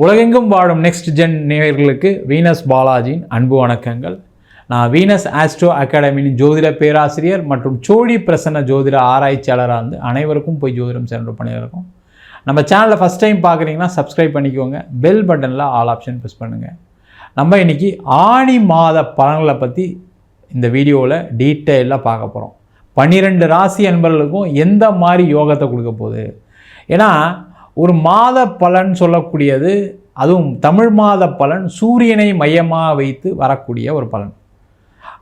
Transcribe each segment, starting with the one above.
உலகெங்கும் வாழும் next gen நேயர்களுக்கு வீனஸ் பாலாஜியின் அன்பு வணக்கங்கள். நான் வீனஸ் ஆஸ்ட்ரோ அகாடமியின் ஜோதிட பேராசிரியர் மற்றும் சோழி பிரசன்ன ஜோதிட ஆராய்ச்சியாளராக இருந்து அனைவருக்கும் போய் ஜோதிடம் சென்று பண்ணியிருக்கோம். நம்ம சேனலை ஃபஸ்ட் டைம் பார்க்குறீங்கன்னா சப்ஸ்கிரைப் பண்ணிக்கோங்க, பெல் பட்டனில் ஆல் ஆப்ஷன் ப்ரெஸ் பண்ணுங்கள். நம்ம இன்றைக்கி ஆணி மாத பலன்களை பற்றி இந்த வீடியோவில் டீட்டெயிலாக பார்க்க போகிறோம். 12 ராசி அன்பர்களுக்கும் எந்த மாதிரி யோகத்தை கொடுக்க போகுது. ஏன்னா ஒரு மாத பலன் சொல்லக்கூடியது, அதுவும் தமிழ் மாத பலன் சூரியனை மையமாக வைத்து வரக்கூடிய ஒரு பலன்.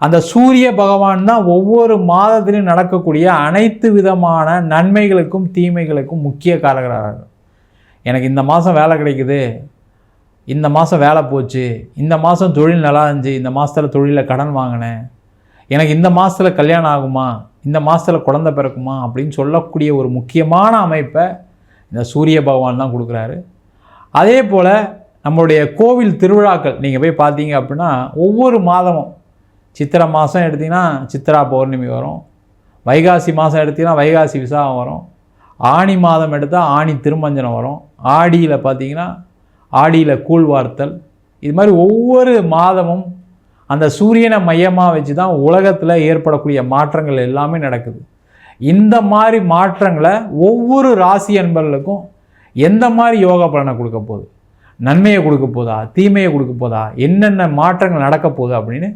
அந்த சூரிய பகவான் தான் ஒவ்வொரு மாதத்திலும் நடக்கக்கூடிய அனைத்து விதமான நன்மைகளுக்கும் தீமைகளுக்கும் முக்கிய காரகராக. எனக்கு இந்த மாதம் வேலை கிடைக்குது, இந்த மாதம் வேலை போச்சு, இந்த மாதம் தொழில் நல்லா இருந்துச்சு, இந்த மாதத்தில் தொழிலில் கடன் வாங்கினேன், எனக்கு இந்த மாதத்தில் கல்யாணம் ஆகுமா, இந்த மாதத்தில் குழந்தை பிறக்குமா அப்படின்னு சொல்லக்கூடிய ஒரு முக்கியமான அமைப்பை இந்த சூரிய பகவான் தான் கொடுக்குறாரு. அதே போல் நம்மளுடைய கோவில் திருவிழாக்கள் நீங்கள் போய் பார்த்தீங்க அப்படின்னா ஒவ்வொரு மாதமும், சித்திரை மாதம் எடுத்திங்கன்னா சித்திரா பௌர்ணமி வரும், வைகாசி மாதம் எடுத்திங்கன்னா வைகாசி விசாகம் வரும், ஆணி மாதம் எடுத்தால் ஆணி திருமஞ்சனம் வரும், ஆடியில் பார்த்திங்கன்னா ஆடியில் கூழ்வார்த்தல். இது மாதிரி ஒவ்வொரு மாதமும் அந்த சூரியனை மையமாக வச்சு தான் உலகத்தில் ஏற்படக்கூடிய மாற்றங்கள் எல்லாமே நடக்குது. இந்த மாதிரி மாற்றங்களை ஒவ்வொரு ராசி அன்பர்களுக்கும் எந்த மாதிரி யோகா பலனை கொடுக்க போகுது, நன்மையை கொடுக்க போதா, தீமையை கொடுக்க போதா, என்னென்ன மாற்றங்கள் நடக்க போகுது அப்படின்னு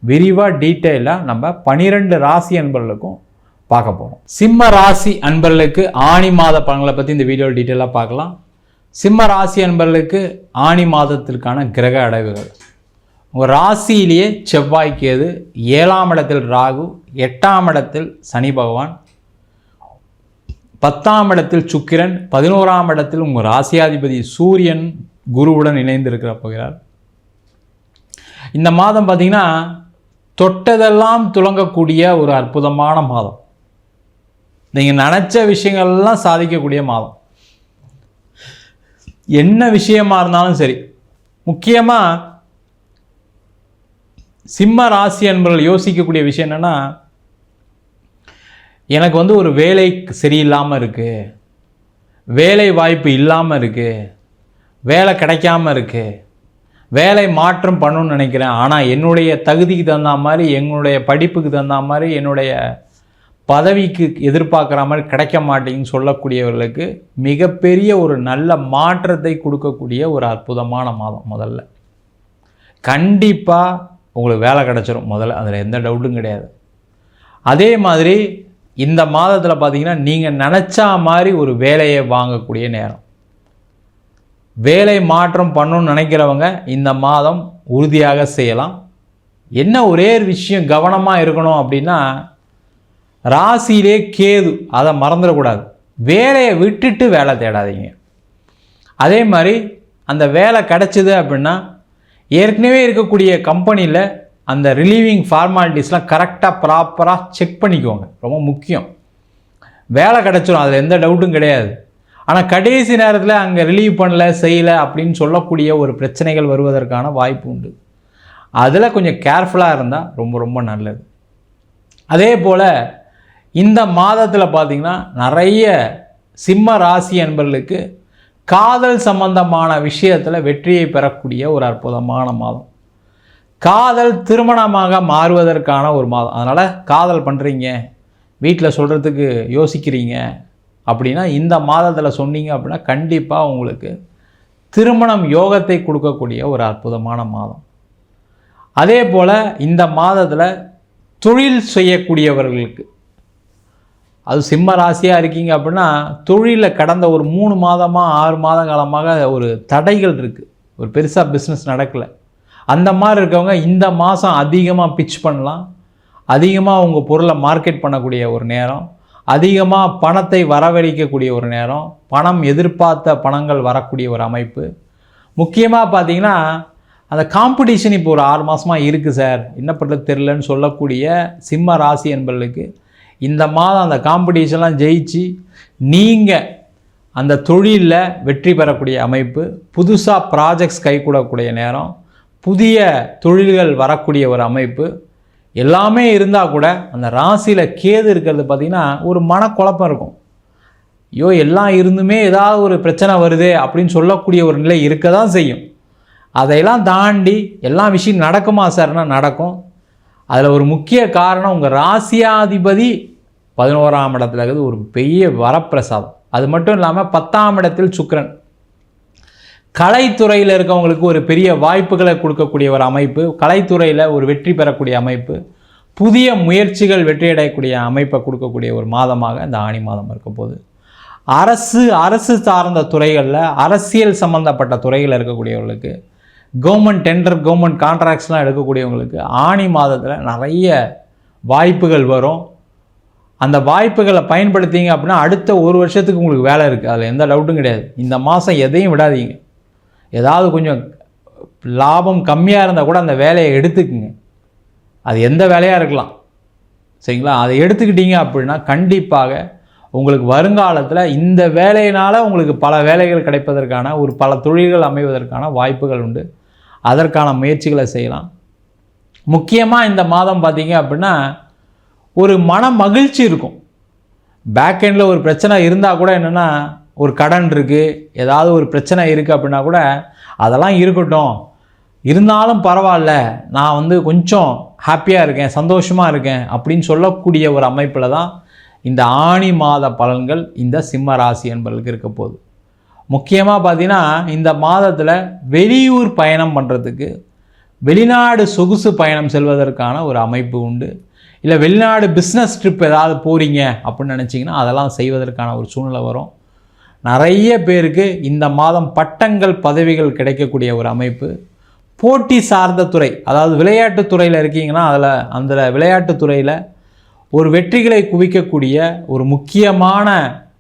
விரிவாக டீட்டெயிலாக நம்ம 12 ராசி அன்பர்களுக்கும் பார்க்க போகிறோம். சிம்ம ராசி அன்பர்களுக்கு ஆணி மாத பலன்களை பற்றி இந்த வீடியோவில் டீட்டெயிலாக பார்க்கலாம். சிம்ம ராசி அன்பர்களுக்கு ஆணி மாதத்திற்கான கிரக அடைவுகள். உங்கள் ராசியிலேயே செவ்வாய் கேது, 7ஆம் இடத்தில் ராகு, 8ஆம் இடத்தில் சனி பகவான், 10ஆம் இடத்தில் சுக்கிரன், 11ஆம் இடத்தில் உங்கள் ராசியாதிபதி சூரியன் குருவுடன் இணைந்திருக்கிற போகிறார். இந்த மாதம் பார்த்திங்கன்னா தொட்டதெல்லாம் துலங்கக்கூடிய ஒரு அற்புதமான மாதம். நீங்கள் நினச்ச விஷயங்கள்லாம் சாதிக்கக்கூடிய மாதம். என்ன விஷயமா இருந்தாலும் சரி. முக்கியமாக சிம்ம ராசி என்பவர்கள் யோசிக்கக்கூடிய விஷயம் என்னென்னா, எனக்கு ஒரு வேலை சரியில்லாமல் இருக்குது, வேலை வாய்ப்பு இல்லாமல் இருக்குது, வேலை கிடைக்காமல் இருக்குது, வேலை மாற்றம் பண்ணணும்னு நினைக்கிறேன், ஆனால் என்னுடைய தகுதிக்கு தகுந்த மாதிரி, என்னுடைய படிப்புக்கு தகுந்த மாதிரி, என்னுடைய பதவிக்கு எதிர்பார்க்குற மாதிரி கிடைக்க மாட்டேங்குன்னு சொல்லக்கூடியவர்களுக்கு மிகப்பெரிய ஒரு நல்ல மாற்றத்தை கொடுக்கக்கூடிய ஒரு அற்புதமான மாதம். முதல்ல கண்டிப்பாக உங்களுக்கு வேலை கிடச்சிரும், முதல்ல அதில் எந்த டவுட்டும் கிடையாது. அதே மாதிரி இந்த மாதத்தில் பார்த்திங்கன்னா நீங்கள் நினச்சா மாதிரி ஒரு வேலையை வாங்கக்கூடிய நேரம். வேலை மாற்றம் பண்ணணும்னு நினைக்கிறவங்க இந்த மாதம் உறுதியாக செய்யலாம். என்ன ஒரே விஷயம் கவனமாக இருக்கணும் அப்படின்னா, ராசியிலே கேது, அதை மறந்துடக்கூடாது. வேலையை விட்டுட்டு வேலை தேடாதீங்க. அதே மாதிரி அந்த வேலை கிடச்சிது அப்படின்னா ஏற்கனவே இருக்கக்கூடிய கம்பெனியில் அந்த ரிலீவிங் ஃபார்மாலிட்டிஸ்லாம் கரெக்டாக ப்ராப்பராக செக் பண்ணிக்கோங்க, ரொம்ப முக்கியம். வேலை கிடச்சிடும், அதில் எந்த டவுட்டும் கிடையாது. ஆனால் கடைசி நேரத்தில் அங்கே ரிலீவ் பண்ணல, செய்யலை அப்படின்னு சொல்லக்கூடிய ஒரு பிரச்சனைகள் வருவதற்கான வாய்ப்பு உண்டு. அதில் கொஞ்சம் கேர்ஃபுல்லாக இருந்தால் ரொம்ப ரொம்ப நல்லது. அதே போல் இந்த மாதத்தில் பார்த்திங்கன்னா நிறைய சிம்ம ராசி அன்பர்களுக்கு காதல் சம்பந்தமான விஷயத்தில் வெற்றியை பெறக்கூடிய ஒரு அற்புதமான மாதம். காதல் திருமணமாக மாறுவதற்கான ஒரு மாதம். அதனால் காதல் பண்ணுறீங்க, வீட்டில் சொல்கிறதுக்கு யோசிக்கிறீங்க அப்படின்னா இந்த மாதத்தில் சொன்னீங்க அப்படின்னா கண்டிப்பாக உங்களுக்கு திருமணம் யோகத்தை கொடுக்கக்கூடிய ஒரு அற்புதமான மாதம். அதே போல் இந்த மாதத்தில் தொழில் செய்யக்கூடியவர்களுக்கு, அது சிம்ம ராசியாக இருக்கீங்க அப்படின்னா தொழிலில் கடந்த ஒரு 3 மாதமாக 6 மாத காலமாக ஒரு தடைகள் இருக்குது, ஒரு பெருசாக பிஸ்னஸ் நடக்கலை. அந்த மாதிரி இருக்கவங்க இந்த மாதம் அதிகமாக பிட்ச் பண்ணலாம், அதிகமாக உங்கள் பொருளை மார்க்கெட் பண்ணக்கூடிய ஒரு நேரம், அதிகமாக பணத்தை வரவழைக்கக்கூடிய ஒரு நேரம், பணம் எதிர்பார்த்த பணங்கள் வரக்கூடிய ஒரு அமைப்பு. முக்கியமாக பார்த்திங்கன்னா அந்த காம்படிஷன் இப்போ ஒரு 6 மாதமாக இருக்குது சார், என்ன பண்ணுறது தெரிலன்னு சொல்லக்கூடிய சிம்ம ராசி என்பவர்களுக்கு இந்த மாதம் அந்த காம்படிஷன்லாம் ஜெயிச்சு நீங்கள் அந்த தொழிலில் வெற்றி பெறக்கூடிய அமைப்பு, புதுசாக ப்ராஜெக்ட்ஸ் கைகூடக்கூடிய நேரம், புதிய தொழில்கள் வரக்கூடிய ஒரு அமைப்பு எல்லாமே இருந்தால் கூட அந்த ராசியில் கேது இருக்கிறது பார்த்திங்கன்னா ஒரு மனக்குழப்பம் இருக்கும். ஐயோ எல்லாம் இருந்துமே ஏதாவது ஒரு பிரச்சனை வருதே அப்படின்னு சொல்லக்கூடிய ஒரு நிலை இருக்க தான் செய்யும். அதையெல்லாம் தாண்டி எல்லா விஷயம் நடக்குமா சார்னா நடக்கும். அதில் ஒரு முக்கிய காரணம் உங்கள் ராசியாதிபதி 11ஆம் இடத்துல இருக்கிறது ஒரு பெரிய வரப்பிரசாதம். அது மட்டும் இல்லாமல் 10ஆம் இடத்தில் சுக்கிரன். கலைத்துறையில் இருக்கவங்களுக்கு ஒரு பெரிய வாய்ப்புகளை கொடுக்கக்கூடிய ஒரு அமைப்பு, கலைத்துறையில் ஒரு வெற்றி பெறக்கூடிய அமைப்பு, புதிய முயற்சிகள் வெற்றியடையக்கூடிய அமைப்பை கொடுக்கக்கூடிய ஒரு மாதமாக இந்த ஆணி மாதம் இருக்க போகுது. அரசு சார்ந்த துறைகளில் அரசியல் சம்மந்தப்பட்ட துறைகளில் இருக்கக்கூடியவர்களுக்கு, கவர்மெண்ட் டெண்டர் கவர்மெண்ட் கான்ட்ராக்ட்ஸ்லாம் எடுக்கக்கூடியவங்களுக்கு ஆணி மாதத்தில் நிறைய வாய்ப்புகள் வரும். அந்த வாய்ப்புகளை பயன்படுத்திங்க அப்படின்னா அடுத்த ஒரு வருஷத்துக்கு உங்களுக்கு வேலை இருக்குது, அதில் எந்த டவுட்டும் கிடையாது. இந்த மாதம் எதையும் விடாதீங்க. ஏதாவது கொஞ்சம் லாபம் கம்மியாக இருந்தால் கூட அந்த வேலையை எடுத்துக்குங்க. அது எந்த வேலையாக இருக்கலாம், சரிங்களா? அதை எடுத்துக்கிட்டீங்க அப்படின்னா கண்டிப்பாக உங்களுக்கு வருங்காலத்தில் இந்த வேலையினால் உங்களுக்கு பல வேலைகள் கிடைப்பதற்கான பல தொழில்கள் அமைவதற்கான வாய்ப்புகள் உண்டு. அதற்கான முயற்சிகளை செய்யலாம். முக்கியமாக இந்த மாதம் பார்த்தீங்க அப்படின்னா ஒரு மன மகிழ்ச்சி இருக்கும். பேக் எண்டில் ஒரு பிரச்சனை இருந்தால் கூட என்னென்னா, ஒரு கடன் இருக்குது, ஏதாவது ஒரு பிரச்சனை இருக்குது அப்படின்னா கூட அதெல்லாம் இருக்கட்டும், இருந்தாலும் பரவாயில்ல, நான் கொஞ்சம் ஹாப்பியாக இருக்கேன், சந்தோஷமாக இருக்கேன் அப்படின்னு சொல்லக்கூடிய ஒரு அமைப்பில் தான் இந்த ஆணி மாத பலன்கள் இந்த சிம்ம ராசி என்பவர்களுக்கு இருக்க போகுது. முக்கியமாக பார்த்தீங்கன்னா இந்த மாதத்தில் வெளியூர் பயணம் பண்ணுறதுக்கு, வெளிநாடு சொகுசு பயணம் செல்வதற்கான ஒரு அமைப்பு உண்டு. இல்லை வெளிநாடு பிஸ்னஸ் ட்ரிப் ஏதாவது போகிறீங்க அப்படின்னு நினச்சிங்கன்னா அதெல்லாம் செய்வதற்கான ஒரு சூழ்நிலை வரும். நிறைய பேருக்கு இந்த மாதம் பட்டங்கள் பதவிகள் கிடைக்கக்கூடிய ஒரு அமைப்பு. போட்டி சார்ந்த துறை, அதாவது விளையாட்டுத்துறையில் இருக்கீங்கன்னா அந்த விளையாட்டுத்துறையில் ஒரு வெற்றிகளை குவிக்கக்கூடிய ஒரு முக்கியமான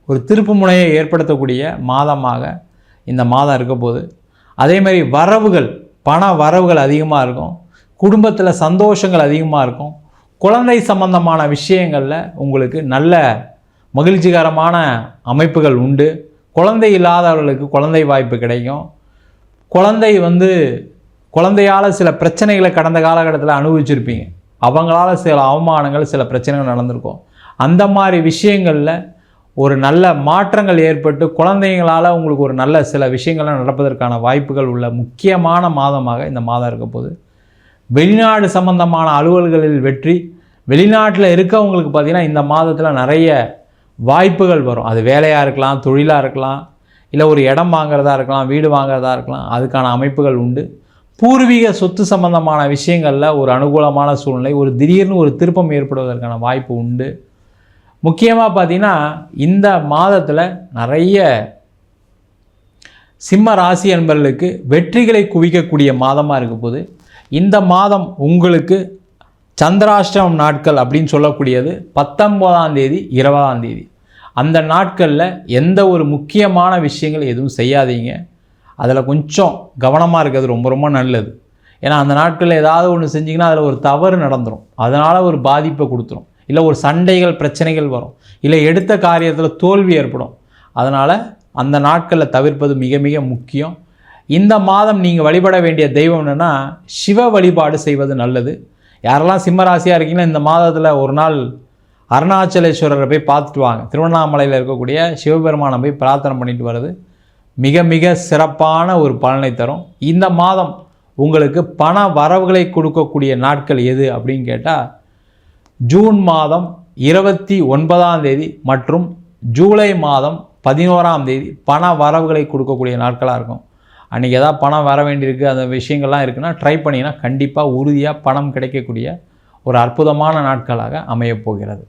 ஒரு திருப்பு முனையை ஏற்படுத்தக்கூடிய மாதமாக இந்த மாதம் இருக்க போகுது. அதேமாதிரி வரவுகள், பண வரவுகள் அதிகமாக இருக்கும். குடும்பத்தில் சந்தோஷங்கள் அதிகமாக இருக்கும். குழந்தை சம்பந்தமான விஷயங்களில் உங்களுக்கு நல்ல மகிழ்ச்சிகரமான அமைப்புகள் உண்டு. குழந்தை இல்லாதவர்களுக்கு குழந்தை வாய்ப்பு கிடைக்கும். குழந்தையால் சில பிரச்சனைகளை கடந்த காலகட்டத்தில் அனுபவிச்சிருப்பீங்க. அவங்களால சில அவமானங்கள், சில பிரச்சனைகள் நடந்திருக்கும். அந்த மாதிரி விஷயங்களில் ஒரு நல்ல மாற்றங்கள் ஏற்பட்டு குழந்தைங்களால் உங்களுக்கு ஒரு நல்ல சில விஷயங்கள்லாம் நடப்பதற்கான வாய்ப்புகள் உள்ள முக்கியமான மாதமாக இந்த மாதம் இருக்க போகுது. வெளிநாடு சம்பந்தமான அலுவல்களில் வெற்றி. வெளிநாட்டில் இருக்கவங்களுக்கு பார்த்திங்கன்னா இந்த மாதத்தில் நிறைய வாய்ப்புகள் வரும். அது வேலையாக இருக்கலாம், தொழிலாக இருக்கலாம், இல்லை ஒரு இடம் வாங்கிறதா இருக்கலாம், வீடு வாங்கிறதா இருக்கலாம். அதுக்கான அமைப்புகள் உண்டு. பூர்வீக சொத்து சம்பந்தமான விஷயங்களில் ஒரு அனுகூலமான சூழ்நிலை, ஒரு திடீர்னு ஒரு திருப்பம் ஏற்படுவதற்கான வாய்ப்பு உண்டு. முக்கியமாக பார்த்திங்கன்னா இந்த மாதத்தில் நிறைய சிம்ம ராசி என்பவர்களுக்கு வெற்றிகளை குவிக்கக்கூடிய மாதமாக இருக்க போது. இந்த மாதம் உங்களுக்கு சந்திராஷ்டமம் நாட்கள் அப்படின்னு சொல்லக்கூடியது 19ஆம் தேதி 20ஆம் தேதி. அந்த நாட்களில் எந்த ஒரு முக்கியமான விஷயங்கள் எதுவும் செய்யாதீங்க. அதில் கொஞ்சம் கவனமாக இருக்கிறது ரொம்ப ரொம்ப நல்லது. ஏன்னா அந்த நாட்களில் ஏதாவது ஒன்று செஞ்சிங்கன்னா அதில் ஒரு தவறு நடந்துடும், அதனால் ஒரு பாதிப்பை கொடுத்துரும். இல்லை ஒரு சண்டைகள் பிரச்சனைகள் வரும், இல்லை எடுத்த காரியத்தில் தோல்வி ஏற்படும். அதனால் அந்த நாட்களில் தவிர்ப்பது மிக மிக முக்கியம். இந்த மாதம் நீங்கள் வழிபட வேண்டிய தெய்வம் என்னென்னா சிவ வழிபாடு செய்வது நல்லது. யாரெல்லாம் சிம்மராசியாக இருக்கீங்களோ இந்த மாதத்தில் ஒரு நாள் அருணாச்சலேஸ்வரரை போய் பார்த்துட்டு வாங்க. திருவண்ணாமலையில் இருக்கக்கூடிய சிவபெருமானை போய் பிரார்த்தனை பண்ணிட்டு வர்றது மிக மிக சிறப்பான ஒரு பலனை தரும். இந்த மாதம் உங்களுக்கு பண வரவுகளை கொடுக்கக்கூடிய நாட்கள் எது அப்படின்னு கேட்டால் ஜூன் மாதம் 29ஆம் தேதி மற்றும் ஜூலை மாதம் 11ஆம் தேதி பண வரவுகளை கொடுக்கக்கூடிய நாட்களாக இருக்கும். அன்றைக்கி எதாவது பணம் வர வேண்டியிருக்கு, அந்த விஷயங்கள்லாம் இருக்குன்னா ட்ரை பண்ணிங்கன்னா கண்டிப்பாக உறுதியாக பணம் கிடைக்கக்கூடிய ஒரு அற்புதமான நாட்களாக அமையப்போகிறது.